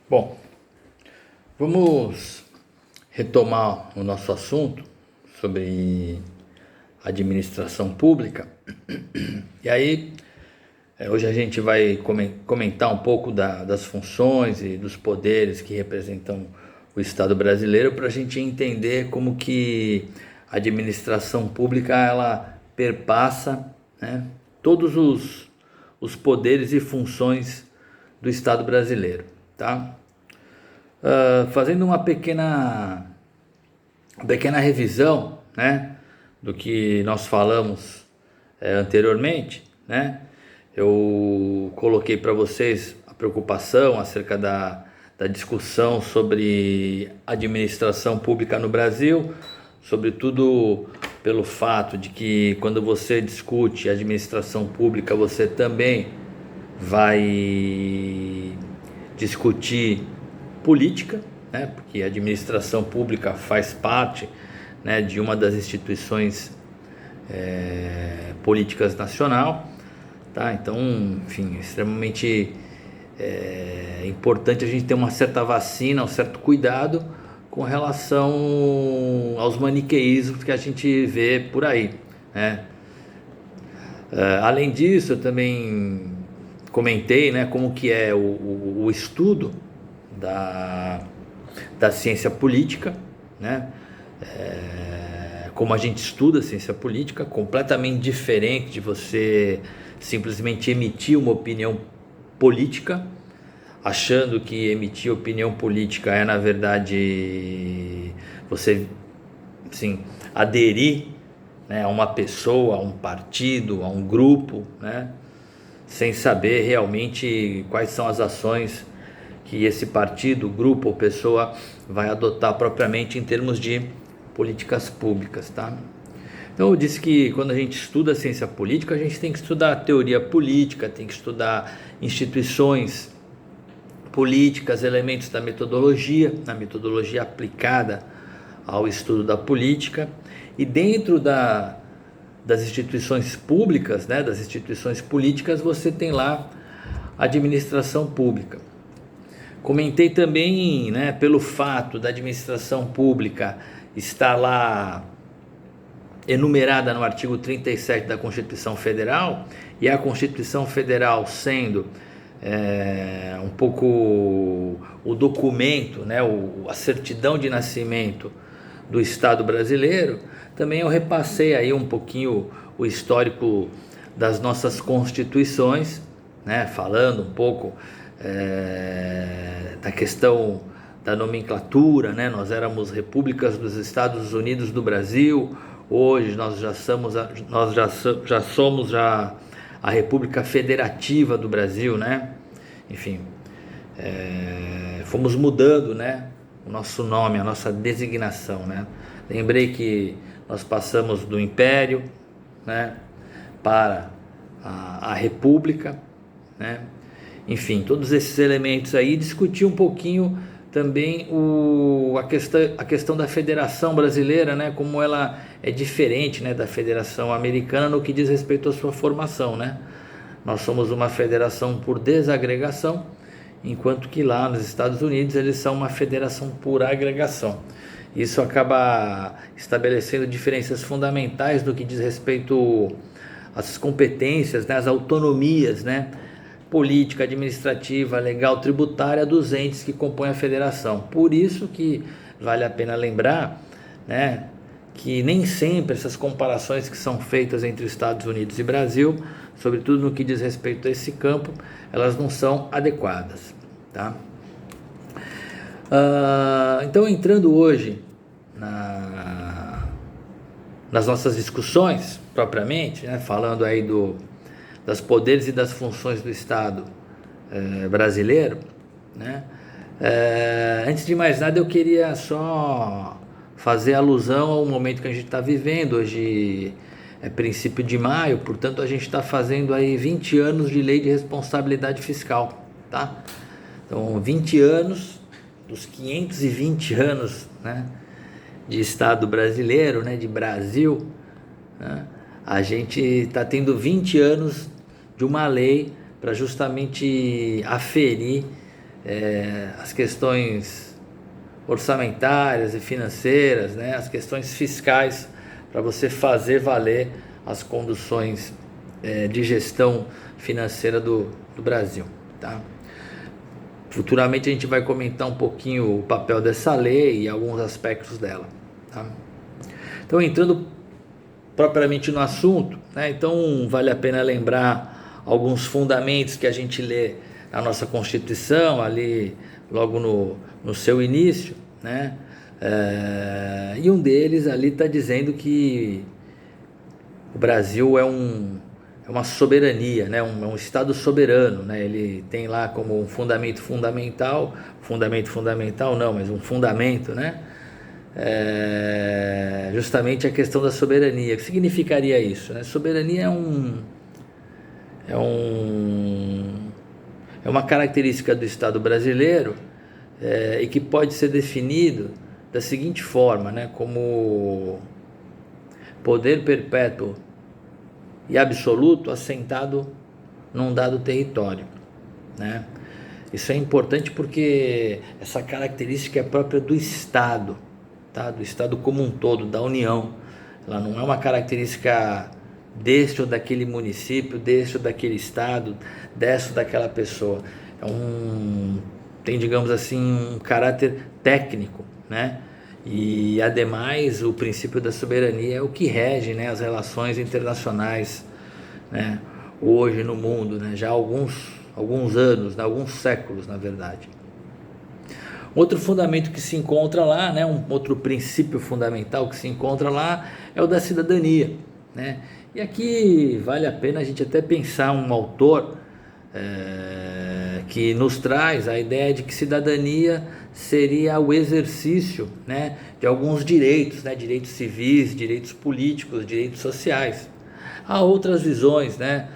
Bom, vamos retomar o nosso assunto sobre administração pública. E aí, hoje a gente vai comentar um pouco das funções e dos poderes que representam o Estado brasileiro, para a gente entender como que a administração pública ela perpassa, né, todos os poderes e funções do Estado brasileiro, tá? Fazendo uma pequena revisão, né, do que nós falamos anteriormente, né? Eu coloquei para vocês a preocupação acerca da discussão sobre administração pública no Brasil, sobretudo pelo fato de que quando você discute administração pública, você também vai discutir política, né? Porque a administração pública faz parte, né, de uma das instituições políticas nacional, tá? Então, enfim, é extremamente importante a gente ter uma certa vacina, um certo cuidado com relação aos maniqueísmos que a gente vê por aí, né? Além disso, eu também comentei, né, como que é o estudo da ciência política, né? Como a gente estuda a ciência política, completamente diferente de você simplesmente emitir uma opinião política, achando que emitir opinião política é, na verdade, você, assim, aderir, né, a uma pessoa, a um partido, a um grupo, né, sem saber realmente quais são as ações que esse partido, grupo ou pessoa vai adotar propriamente em termos de políticas públicas, tá? Então eu disse que quando a gente estuda a ciência política, a gente tem que estudar a teoria política, tem que estudar instituições políticas, elementos da metodologia, a metodologia aplicada ao estudo da política, e dentro das instituições públicas, né, das instituições políticas, você tem lá a administração pública. Comentei também, né, pelo fato da administração pública estar lá enumerada no artigo 37 da Constituição Federal, e a Constituição Federal sendo um pouco o documento, né, a certidão de nascimento do Estado brasileiro. Também eu repassei aí um pouquinho o histórico das nossas constituições, né, falando um pouco da questão da nomenclatura, né? Nós éramos repúblicas dos Estados Unidos do Brasil, hoje nós já somos a República Federativa do Brasil, né? Enfim, fomos mudando, né, o nosso nome, a nossa designação, né? Lembrei que nós passamos do Império, né, para a República, né? Enfim, todos esses elementos aí, discutir um pouquinho também a questão da Federação Brasileira, né, como ela é diferente, né, da Federação Americana no que diz respeito à sua formação, né? Nós somos uma federação por desagregação, enquanto que lá nos Estados Unidos eles são uma federação por agregação. Isso acaba estabelecendo diferenças fundamentais no que diz respeito às competências, né, às autonomias, né, política, administrativa, legal, tributária dos entes que compõem a federação. Por isso que vale a pena lembrar, né, que nem sempre essas comparações que são feitas entre Estados Unidos e Brasil, sobretudo no que diz respeito a esse campo, elas não são adequadas, tá? Então, entrando hoje nas nossas discussões propriamente, né, falando aí das poderes e das funções do Estado brasileiro, né? Antes de mais nada, eu queria só fazer alusão ao momento que a gente está vivendo. Hoje é princípio de maio, portanto a gente está fazendo aí 20 anos de lei de responsabilidade fiscal, tá? Então 20 anos, dos 520 anos, né, de Estado brasileiro, né, de Brasil, né, a gente está tendo 20 anos de uma lei para justamente aferir as questões orçamentárias e financeiras, né, as questões fiscais, para você fazer valer as conduções de gestão financeira do Brasil, tá? Futuramente a gente vai comentar um pouquinho o papel dessa lei e alguns aspectos dela, tá? Então, entrando propriamente no assunto, né, então vale a pena lembrar alguns fundamentos que a gente lê na nossa Constituição, ali logo no seu início, né? E um deles ali está dizendo que o Brasil é uma soberania, né? É um Estado soberano, né? Ele tem lá como um fundamento fundamental não, mas um fundamento, né? Justamente a questão da soberania. O que significaria isso, né? Soberania é uma característica do Estado brasileiro, e que pode ser definido da seguinte forma, né? Como poder perpétuo e absoluto assentado num dado território, né? Isso é importante porque essa característica é própria do Estado, tá? Do Estado como um todo, da União. Ela não é uma característica deste ou daquele município, deste ou daquele estado, desta ou daquela pessoa. Tem, digamos assim, um caráter técnico, né? E, ademais, o princípio da soberania é o que rege, né, as relações internacionais, né, hoje no mundo, né, já há alguns anos, né, alguns séculos, na verdade. Outro fundamento que se encontra lá, né, um outro princípio fundamental que se encontra lá é o da cidadania, né? E aqui vale a pena a gente até pensar um autor que nos traz a ideia de que cidadania seria o exercício, né, de alguns direitos, né, direitos civis, direitos políticos, direitos sociais. Há outras visões, né,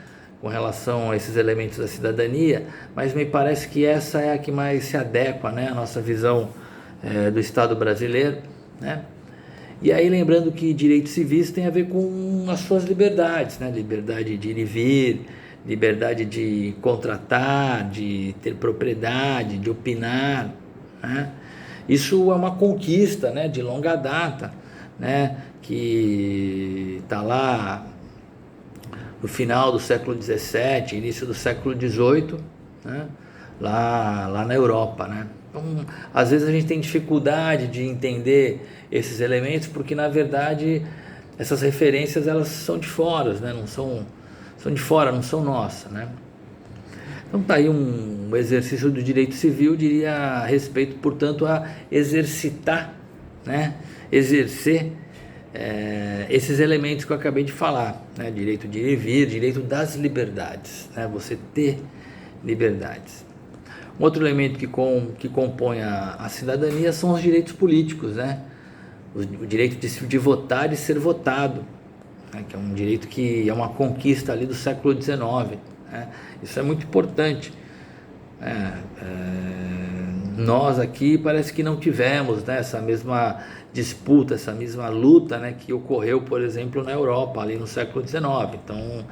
com relação a esses elementos da cidadania, mas me parece que essa é a que mais se adequa, né, à nossa visão do Estado brasileiro, né? E aí, lembrando que direitos civis tem a ver com as suas liberdades, né? Liberdade de ir e vir, liberdade de contratar, de ter propriedade, de opinar, né? Isso é uma conquista, né, de longa data, né, que está lá no final do século XVII, início do século XVIII, né, lá na Europa, né? Então, às vezes a gente tem dificuldade de entender esses elementos porque, na verdade, essas referências elas são de fora, né? São de fora, não são nossas, né? Então tá aí um exercício do direito civil, diria a respeito, portanto, a exercitar, né? Exercer esses elementos que eu acabei de falar, né? Direito de ir e vir, direito das liberdades, né? Você ter liberdades. Um outro elemento que compõe a cidadania são os direitos políticos, né? O direito de votar e ser votado, né? Que é um direito que é uma conquista ali do século XIX, né? Isso é muito importante. Nós aqui parece que não tivemos, né, essa mesma disputa, essa mesma luta, né, que ocorreu, por exemplo, na Europa, ali no século XIX. Então,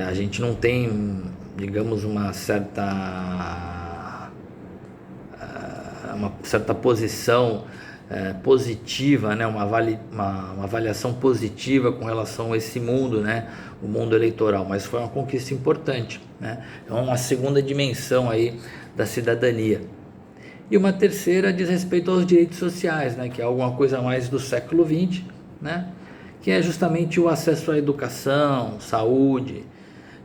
a gente não tem, digamos, uma certa posição positiva, né, uma avaliação positiva com relação a esse mundo, né, o mundo eleitoral, mas foi uma conquista importante, né? É uma segunda dimensão aí da cidadania. E uma terceira diz respeito aos direitos sociais, né, que é alguma coisa mais do século XX, né, que é justamente o acesso à educação, saúde,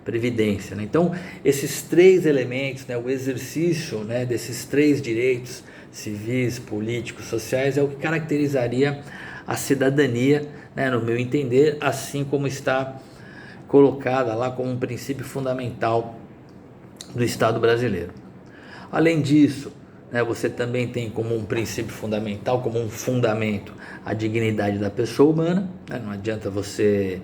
previdência, né? Então, esses três elementos, né, o exercício, né, desses três direitos civis, políticos, sociais, é o que caracterizaria a cidadania, né, no meu entender, assim como está colocada lá como um princípio fundamental do Estado brasileiro. Além disso, né, você também tem como um princípio fundamental, como um fundamento, a dignidade da pessoa humana, né? Não adianta você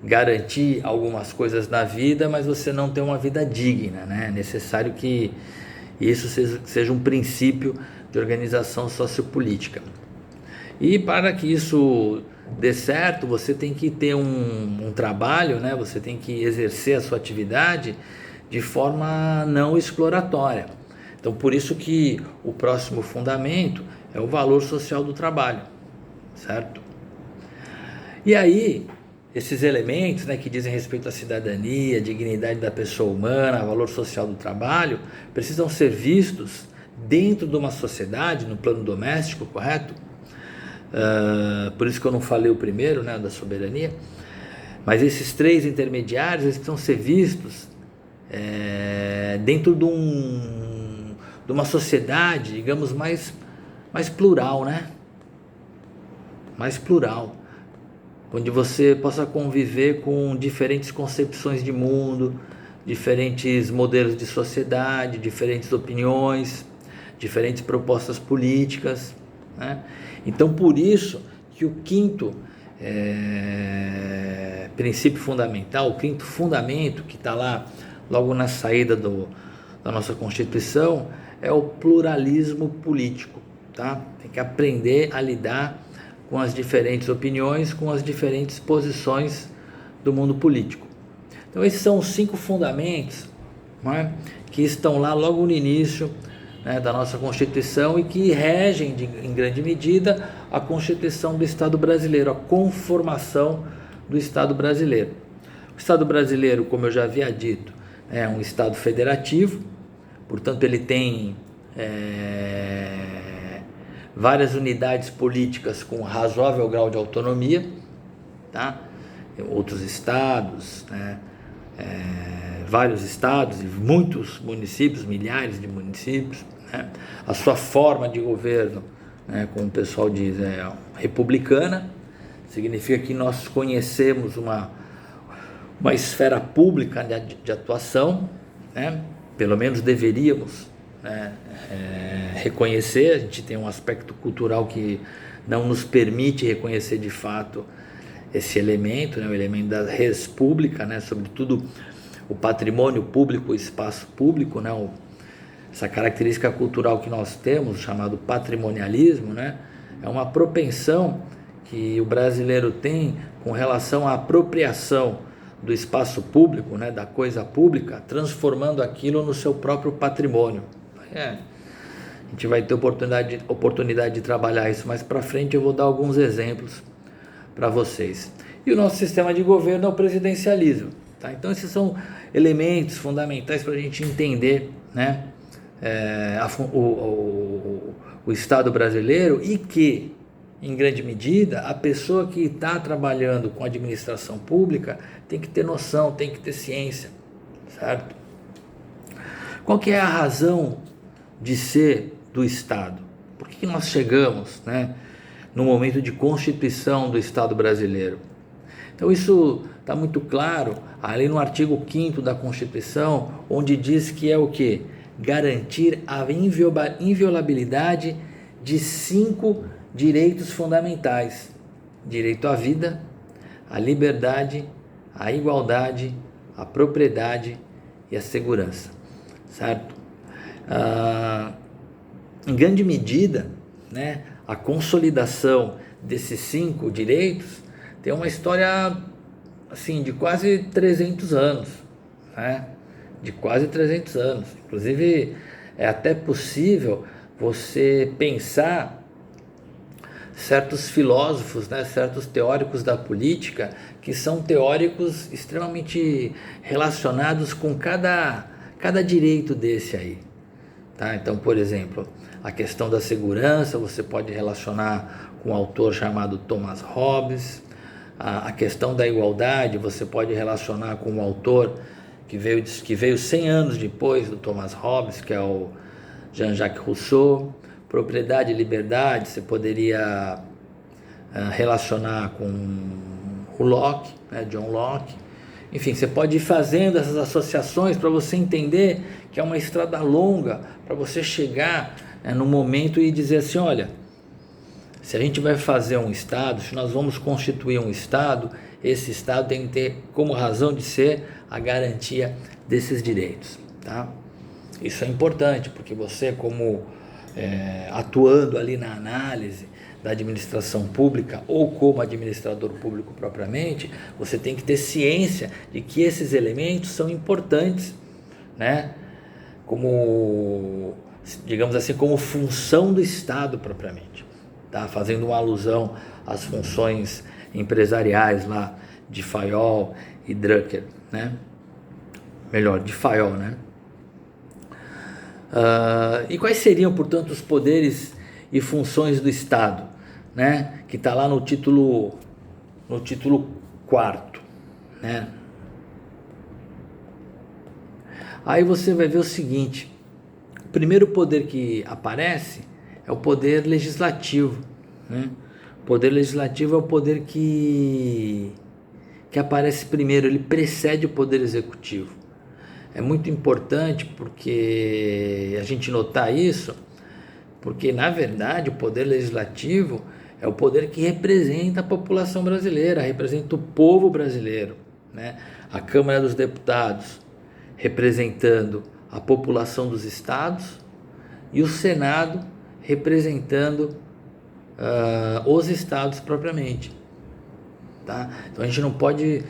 garantir algumas coisas na vida, mas você não ter uma vida digna, né? É necessário que isso seja um princípio de organização sociopolítica. E para que isso dê certo, você tem que ter um trabalho, né? Você tem que exercer a sua atividade de forma não exploratória. Então, por isso que o próximo fundamento é o valor social do trabalho, certo? E aí, esses elementos, né, que dizem respeito à cidadania, dignidade da pessoa humana, valor social do trabalho, precisam ser vistos dentro de uma sociedade, no plano doméstico, correto? Por isso que eu não falei o primeiro, né, da soberania. Mas esses três intermediários, eles precisam ser vistos dentro de uma sociedade, digamos, mais plural, né? Mais plural, onde você possa conviver com diferentes concepções de mundo, diferentes modelos de sociedade, diferentes opiniões, diferentes propostas políticas, né? Então, por isso que o quinto princípio fundamental, o quinto fundamento que está lá logo na saída da nossa Constituição, é o pluralismo político, tá? Tem que aprender a lidar com as diferentes opiniões, com as diferentes posições do mundo político. Então, esses são os 5 fundamentos, né, que estão lá logo no início, né, da nossa Constituição e que regem, em grande medida, a Constituição do Estado brasileiro, a conformação do Estado brasileiro. O Estado brasileiro, como eu já havia dito, é um Estado federativo, portanto, ele tem várias unidades políticas com razoável grau de autonomia, tá? Outros estados, né? Vários estados e muitos municípios, milhares de municípios, né? A sua forma de governo, né, como o pessoal diz, é republicana, significa que nós conhecemos uma esfera pública de atuação, né? Pelo menos deveríamos, né, reconhecer. A gente tem um aspecto cultural que não nos permite reconhecer de fato esse elemento, né, o elemento da res pública, né, sobretudo o patrimônio público, o espaço público, né, essa característica cultural que nós temos, chamado patrimonialismo, né, é uma propensão que o brasileiro tem com relação à apropriação do espaço público, né, da coisa pública, transformando aquilo no seu próprio patrimônio. A gente vai ter oportunidade de trabalhar isso mais para frente. Eu vou dar alguns exemplos para vocês. E o nosso sistema de governo é o presidencialismo, tá? Então, esses são elementos fundamentais para a gente entender, né, o Estado brasileiro, e que, em grande medida, a pessoa que está trabalhando com administração pública tem que ter noção, tem que ter ciência, certo? Qual que é a razão de ser do Estado? Por que nós chegamos, né, no momento de constituição do Estado brasileiro? Então, isso está muito claro ali no artigo 5º da Constituição, onde diz que é o quê? Garantir a inviolabilidade de 5 direitos fundamentais: direito à vida, à liberdade, à igualdade, à propriedade e à segurança, certo? Em grande medida, né, a consolidação desses 5 direitos tem uma história assim de quase 300 anos, né? De quase 300 anos. Inclusive, é até possível você pensar certos filósofos, né, certos teóricos da política, que são teóricos extremamente relacionados com cada direito desse aí, tá? Então, por exemplo, a questão da segurança você pode relacionar com um autor chamado Thomas Hobbes. A questão da igualdade você pode relacionar com um autor que veio 100 anos depois do Thomas Hobbes, que é o Jean-Jacques Rousseau. Propriedade e liberdade você poderia relacionar com o Locke, né, John Locke. Enfim, você pode ir fazendo essas associações para você entender que é uma estrada longa para você chegar, né, no momento e dizer assim: olha, se a gente vai fazer um Estado, se nós vamos constituir um Estado, esse Estado tem que ter como razão de ser a garantia desses direitos, tá? Isso é importante, porque você, como atuando ali na análise da administração pública ou como administrador público propriamente, você tem que ter ciência de que esses elementos são importantes, né? Como digamos assim, como função do Estado propriamente, tá? Fazendo uma alusão às funções empresariais lá de Fayol e Drucker, né? Melhor, de Fayol, né? E quais seriam, portanto, os poderes e funções do Estado, né? Que está lá no título 4º, né? Aí você vai ver o seguinte: o primeiro poder que aparece é o poder legislativo, né? O poder legislativo é o poder que aparece primeiro, ele precede o poder executivo. É muito importante porque a gente notar isso, porque na verdade o poder legislativo é o poder que representa a população brasileira, representa o povo brasileiro, né? A Câmara dos Deputados representando a população dos estados e o Senado representando os estados propriamente, tá? Então a gente não pode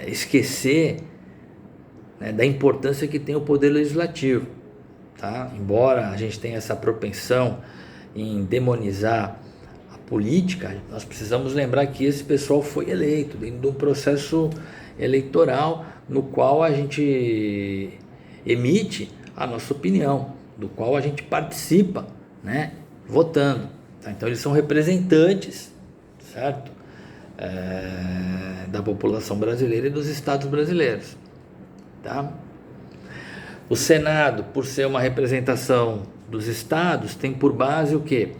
esquecer, né, da importância que tem o poder legislativo, tá? Embora a gente tenha essa propensão em demonizar a política, nós precisamos lembrar que esse pessoal foi eleito dentro de um processo eleitoral no qual a gente emite a nossa opinião, do qual a gente participa, né, votando, tá? Então eles são representantes, certo? Da população brasileira e dos estados brasileiros, tá? O Senado, por ser uma representação dos estados, tem por base o quê?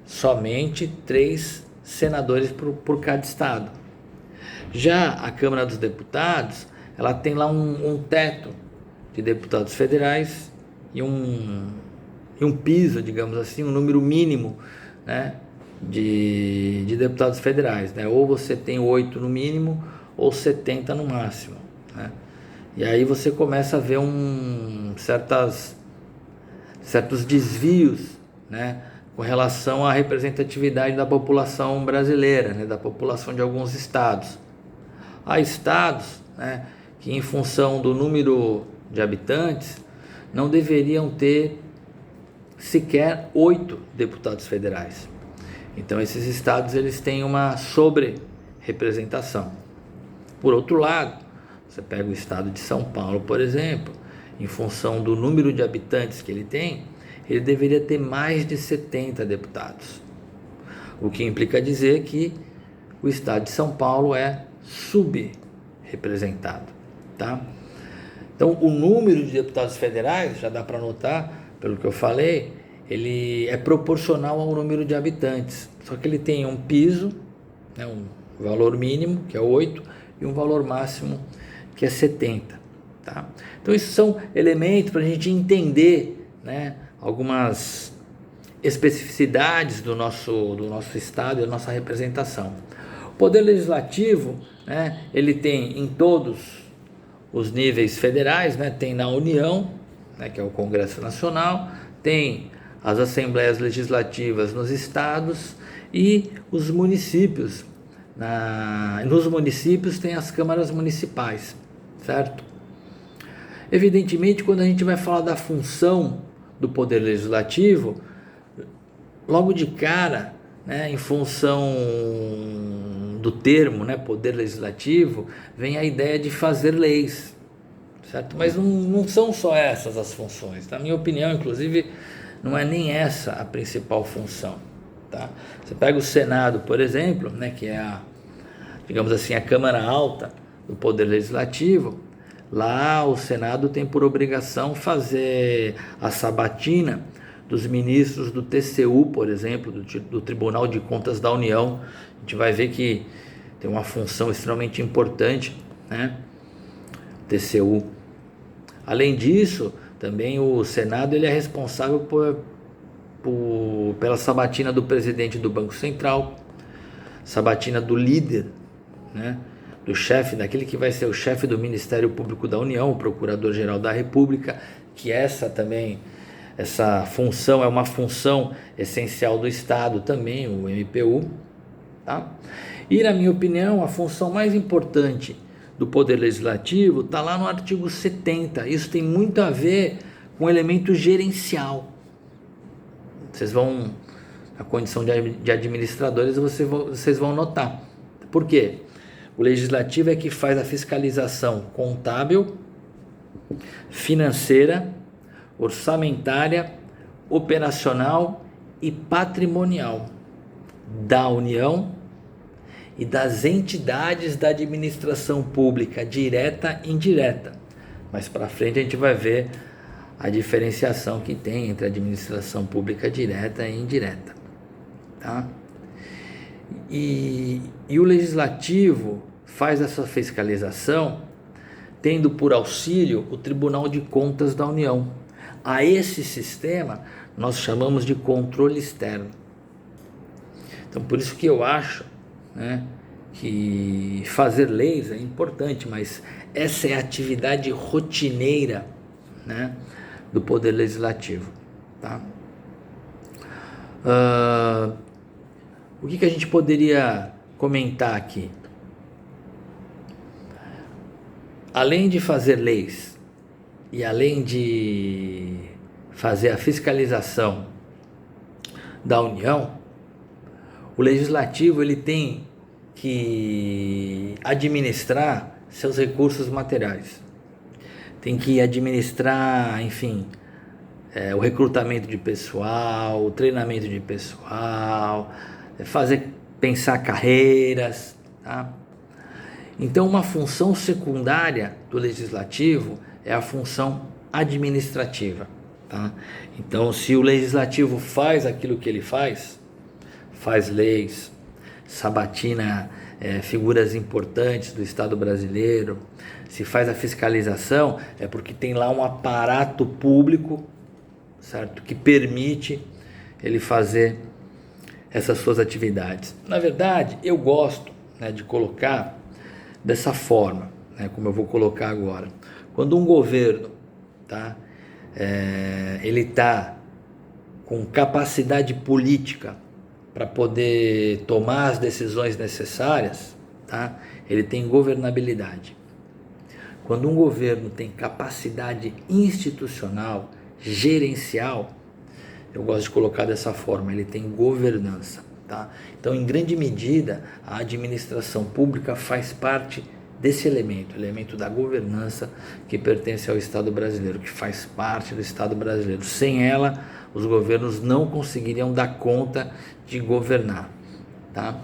Somente 3 senadores por cada estado. Já a Câmara dos Deputados, ela tem lá um teto de deputados federais e um piso, digamos assim, um número mínimo, né, de deputados federais, né? Ou você tem 8 no mínimo ou 70 no máximo, né? E aí você começa a ver certos desvios, né, com relação à representatividade da população brasileira, né, da população de alguns estados. Há estados, né, que em função do número de habitantes não deveriam ter sequer 8 deputados federais. Então esses estados eles têm uma sobre-representação. Por outro lado, você pega o estado de São Paulo, por exemplo, em função do número de habitantes que ele tem, ele deveria ter mais de 70 deputados. O que implica dizer que o estado de São Paulo é subrepresentado, tá? Então, o número de deputados federais, já dá para notar, pelo que eu falei, ele é proporcional ao número de habitantes. Só que ele tem um piso, né, um valor mínimo, que é 8, e um valor máximo, que é 70. Tá? Então, esses são elementos para a gente entender, né, algumas especificidades do nosso estado e da nossa representação. O Poder Legislativo, né, ele tem em todos os níveis federais, né, tem na União, né, que é o Congresso Nacional, tem as Assembleias Legislativas nos estados e os municípios. Nos municípios tem as câmaras municipais, certo? Evidentemente, quando a gente vai falar da função do Poder Legislativo, logo de cara, né, em função do termo, né, Poder Legislativo, vem a ideia de fazer leis, certo? Mas não são só essas as funções. Na minha opinião, inclusive, não é nem essa a principal função. Tá? Você pega o Senado, por exemplo, né, que é digamos assim, a Câmara Alta do Poder Legislativo. Lá o Senado tem por obrigação fazer a sabatina dos ministros do TCU, por exemplo, do Tribunal de Contas da União. A gente vai ver que tem uma função extremamente importante, né? TCU. Além disso, também o Senado ele é responsável pela sabatina do presidente do Banco Central, sabatina do líder, né, do chefe, daquele que vai ser o chefe do Ministério Público da União, o Procurador-Geral da República, que essa função é uma função essencial do Estado também, o MPU, tá? E na minha opinião, a função mais importante do Poder Legislativo está lá no artigo 70. Isso tem muito a ver com elemento gerencial. Vocês vão, na condição de administradores, vocês vão notar. Por quê? O legislativo é que faz a fiscalização contábil, financeira, orçamentária, operacional e patrimonial da União e das entidades da administração pública, direta e indireta. Mais para frente a gente vai ver a diferenciação que tem entre a administração pública direta e indireta, tá? E o legislativo faz essa fiscalização tendo por auxílio o Tribunal de Contas da União. A esse sistema nós chamamos de controle externo. Então, por isso que eu acho, né, que fazer leis é importante, mas essa é a atividade rotineira, né, do Poder Legislativo, tá? O que a gente poderia comentar aqui? Além de fazer leis e além de fazer a fiscalização da União, o Legislativo ele tem que administrar seus recursos materiais. Tem que administrar, enfim, o recrutamento de pessoal, o treinamento de pessoal, pensar carreiras, tá? Então, uma função secundária do Legislativo é a função administrativa, tá? Então, se o Legislativo faz aquilo que ele faz leis, sabatina figuras importantes do Estado brasileiro, se faz a fiscalização, é porque tem lá um aparato público, certo, que permite ele fazer essas suas atividades. Na verdade, eu gosto, né, de colocar dessa forma, né, como eu vou colocar agora. Quando um governo, tá, ele está com capacidade política para poder tomar as decisões necessárias, tá, ele tem governabilidade. Quando um governo tem capacidade institucional, gerencial, eu gosto de colocar dessa forma, ele tem governança, tá? Então, em grande medida, a administração pública faz parte desse elemento da governança que pertence ao Estado brasileiro, que faz parte do Estado brasileiro. Sem ela, os governos não conseguiriam dar conta de governar, tá?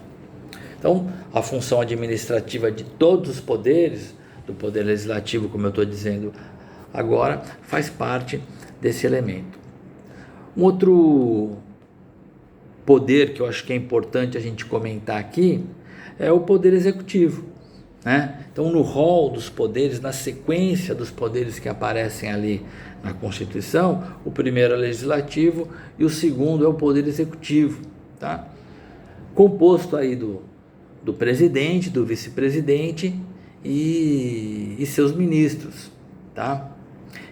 Então, a função administrativa de todos os poderes, do Poder Legislativo, como eu estou dizendo agora, faz parte desse elemento. Um outro poder que eu acho que é importante a gente comentar aqui é o Poder Executivo, né? Então, no rol dos poderes, na sequência dos poderes que aparecem ali na Constituição, o primeiro é o Legislativo e o segundo é o Poder Executivo, tá? Composto aí do presidente, do vice-presidente e seus ministros, tá?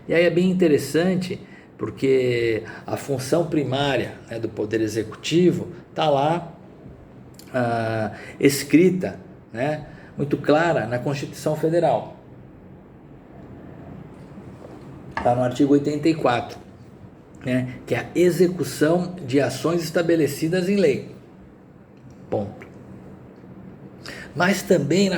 E aí é bem interessante porque a função primária, né, do Poder Executivo está lá escrita, né, muito clara na Constituição Federal. Está no artigo 84, né, que é a execução de ações estabelecidas em lei. Ponto. Mas também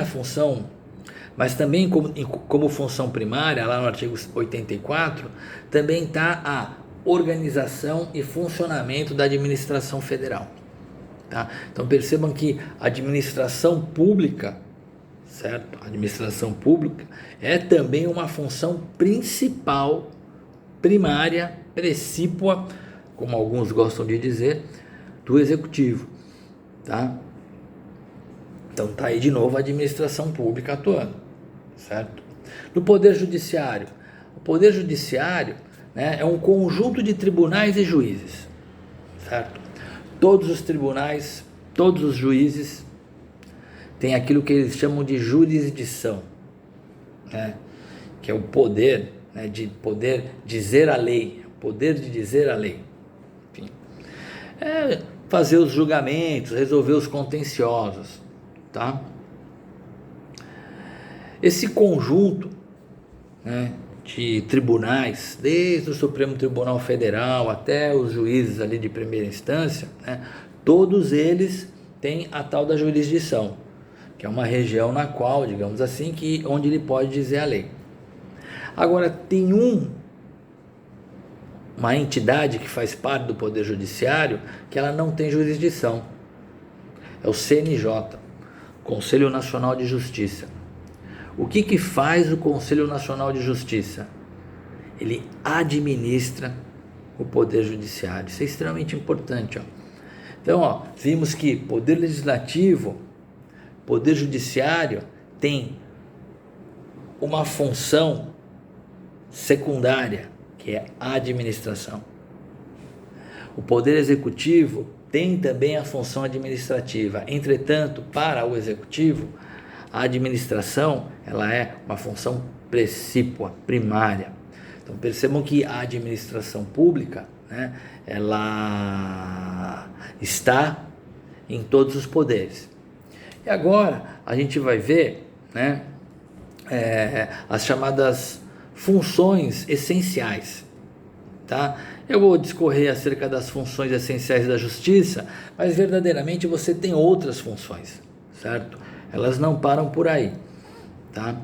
como função primária, lá no artigo 84, também está a organização e funcionamento da administração federal, tá? Então percebam que a administração pública, certo? A administração pública é também uma função principal, primária, precípua, como alguns gostam de dizer, do executivo, tá? Então está aí de novo a administração pública atuando, certo? No Poder Judiciário, o Poder Judiciário, né, é um conjunto de tribunais e juízes, certo? Todos os tribunais, todos os juízes têm aquilo que eles chamam de jurisdição, né, que é o poder, né, de poder dizer a lei, o poder de dizer a lei, enfim, fazer os julgamentos, resolver os contenciosos, tá? Esse conjunto, né, de tribunais, desde o Supremo Tribunal Federal até os juízes ali de primeira instância, né, todos eles têm a tal da jurisdição, que é uma região na qual, digamos assim, onde ele pode dizer a lei. Agora, tem uma entidade que faz parte do Poder Judiciário que ela não tem jurisdição. É o CNJ, Conselho Nacional de Justiça. O que faz o Conselho Nacional de Justiça? Ele administra o Poder Judiciário. Isso é extremamente importante. Então, vimos que Poder Legislativo, Poder Judiciário tem uma função secundária, que é a administração. O Poder Executivo tem também a função administrativa. Entretanto, para o Executivo, a administração ela é uma função precípua, primária. Então percebam que a administração pública, né, ela está em todos os poderes. E agora a gente vai ver, né, as chamadas funções essenciais. Tá? Eu vou discorrer acerca das funções essenciais da justiça, mas verdadeiramente você tem outras funções, certo? Elas não param por aí, tá?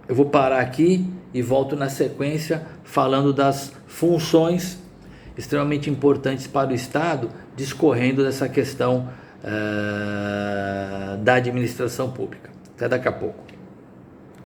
Eu vou parar aqui e volto na sequência falando das funções extremamente importantes para o Estado, discorrendo dessa questão da administração pública. Até daqui a pouco.